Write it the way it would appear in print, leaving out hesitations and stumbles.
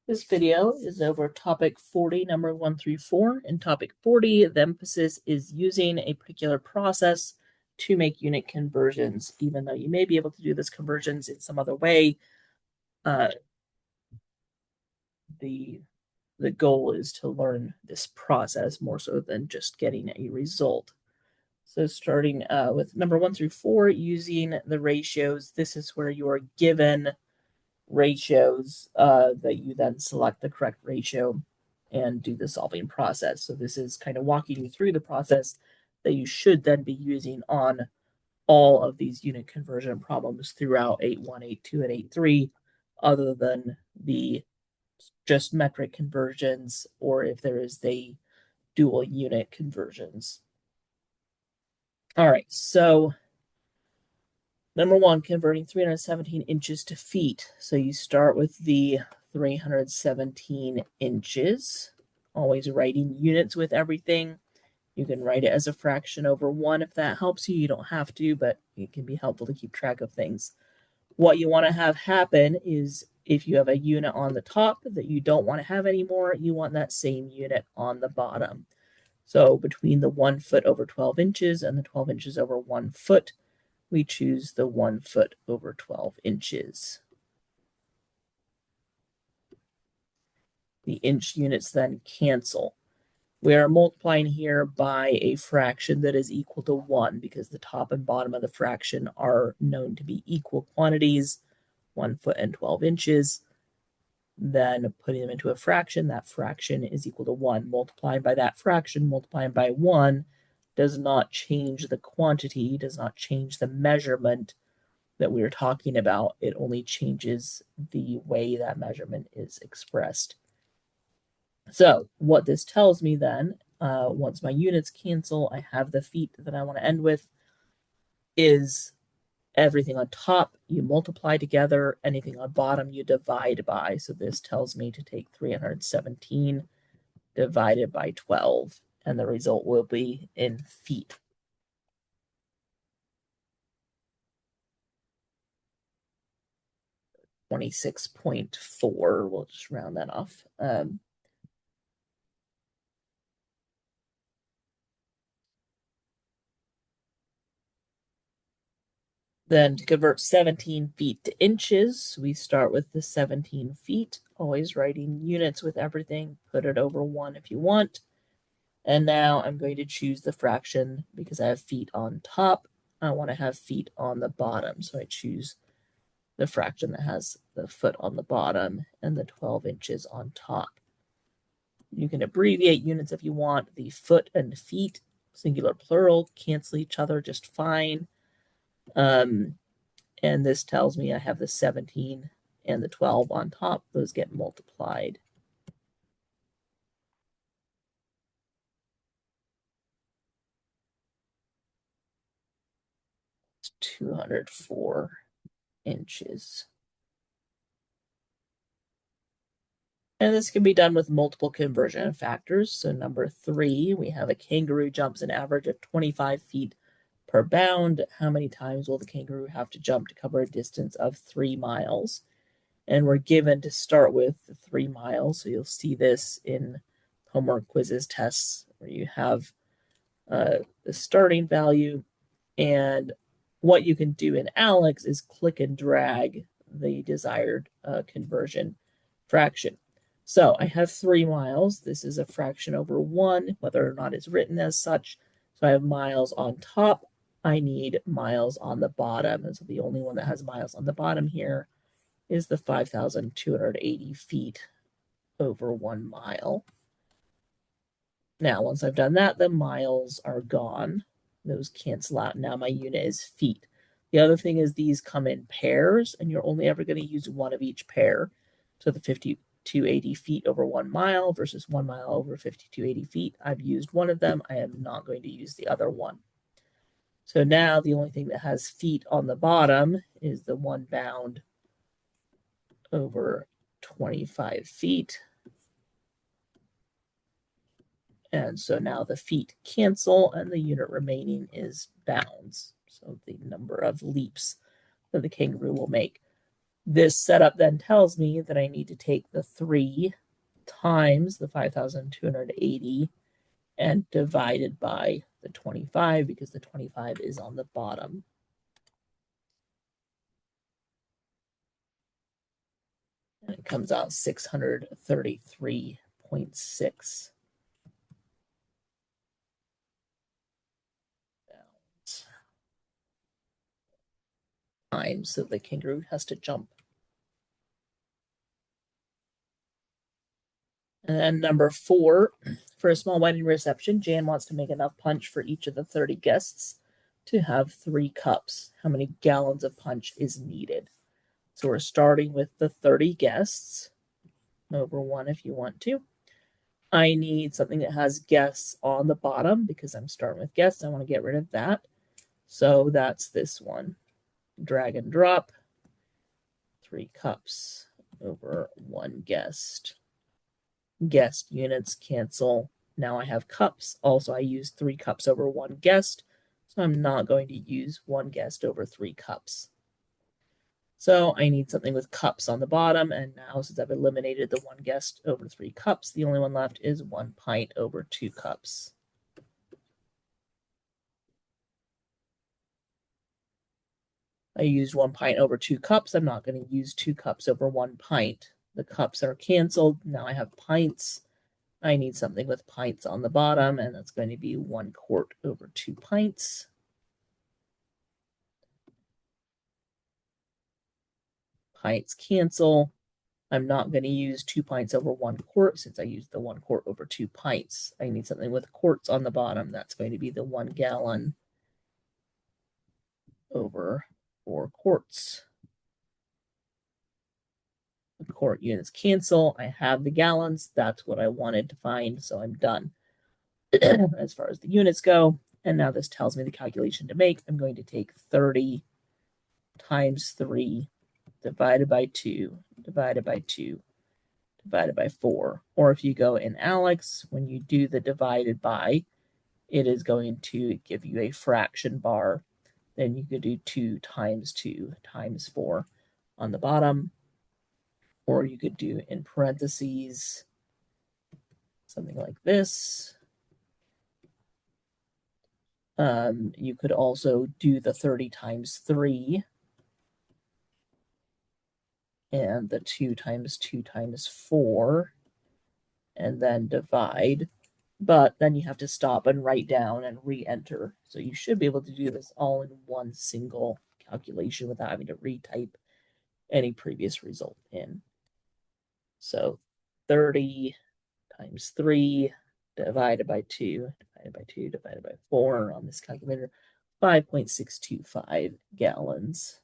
This video is over topic 40, number 1 through 4. In topic 40, the emphasis is using a particular process to make unit conversions. Even though you may be able to do this conversions in some other way, the goal is to learn this process more so than just getting a result. So starting with number 1 through 4, using the ratios, this is where you are given ratios that you then select the correct ratio and do the solving process. So this is kind of walking you through the process that you should then be using on all of these unit conversion problems throughout 8.1, 8.2, and 8.3, other than the just metric conversions or if there is the dual unit conversions. All right, so number 1, converting 317 inches to feet. So you start with the 317 inches, always writing units with everything. You can write it as a fraction over 1 if that helps you. You don't have to, but it can be helpful to keep track of things. What you want to have happen is if you have a unit on the top that you don't want to have anymore, you want that same unit on the bottom. So between the 1 foot over 12 inches and the 12 inches over 1 foot, we choose the 1 foot over 12 inches. The inch units then cancel. We are multiplying here by a fraction that is equal to 1 because the top and bottom of the fraction are known to be equal quantities, 1 foot and 12 inches. Then putting them into a fraction, that fraction is equal to 1. Multiplying by that fraction, multiplying by 1, does not change the quantity, does not change the measurement that we were talking about. It only changes the way that measurement is expressed. So what this tells me then, once my units cancel, I have the feet that I want to end with, is everything on top you multiply together, anything on bottom you divide by. So this tells me to take 317 divided by 12, and the result will be in feet. .4, we'll just round that off. Then to convert 17 feet to inches, we start with the 17 feet, always writing units with everything, put it over 1 if you want. And now I'm going to choose the fraction because I have feet on top. I want to have feet on the bottom, so I choose the fraction that has the foot on the bottom and the 12 inches on top. You can abbreviate units if you want. The foot and feet, singular plural, cancel each other just fine. And this tells me I have the 17 and the 12 on top. Those get multiplied. It's 204 inches. And this can be done with multiple conversion factors. So number 3, we have a kangaroo jumps an average of 25 feet per bound. How many times will the kangaroo have to jump to cover a distance of 3 miles? And we're given to start with 3 miles. So you'll see this in homework quizzes, tests, where you have the starting value. And what you can do in ALEKS is click and drag the desired conversion fraction. So I have 3 miles. This is a fraction over 1, whether or not it's written as such. So I have miles on top. I need miles on the bottom. And so the only one that has miles on the bottom here is the 5,280 feet over 1 mile. Now, once I've done that, the miles are gone. Those cancel out. Now my unit is feet. The other thing is these come in pairs, and you're only ever going to use one of each pair. So the 5,280 feet over 1 mile versus 1 mile over 5,280 feet. I've used one of them. I am not going to use the other one. So now the only thing that has feet on the bottom is the 1 bound over 25 feet. And so now the feet cancel and the unit remaining is bounds. So the number of leaps that the kangaroo will make. This setup then tells me that I need to take the 3 times the 5,280 and divided by the 25 because the 25 is on the bottom. And it comes out 633.6 times, so the kangaroo has to jump. And then number 4, for a small wedding reception, Jan wants to make enough punch for each of the 30 guests to have 3 cups. How many gallons of punch is needed? So we're starting with the 30 guests, over 1 if you want to. I need something that has guests on the bottom because I'm starting with guests. I want to get rid of that. So that's this one. Drag and drop, 3 cups over 1 guest. Guest units cancel. Now I have cups. Also, I use 3 cups over 1 guest. So I'm not going to use 1 guest over 3 cups. So I need something with cups on the bottom. And now, since I've eliminated the 1 guest over 3 cups, the only one left is 1 pint over 2 cups. I used 1 pint over 2 cups. I'm not going to use 2 cups over 1 pint. The cups are canceled. Now I have pints. I need something with pints on the bottom, and that's going to be 1 quart over 2 pints. Pints cancel. I'm not going to use 2 pints over 1 quart since I used the 1 quart over 2 pints. I need something with quarts on the bottom. That's going to be the 1 gallon over 4 quarts. The quart units cancel. I have the gallons. That's what I wanted to find, so I'm done as far as the units go. And now this tells me the calculation to make. I'm going to take 30 times 3 divided by 2 divided by 2 divided by 4. Or if you go in ALEKS, when you do the divided by, it is going to give you a fraction bar. Then you could do 2 times 2 times 4 on the bottom. Or you could do in parentheses something like this. You could also do the 30 times 3 and the 2 times 2 times 4 and then divide. But then you have to stop and write down and re-enter. So you should be able to do this all in one single calculation without having to retype any previous result in. So 30 times 3 divided by 2 divided by 2 divided by 4 on this calculator, 5.625 gallons.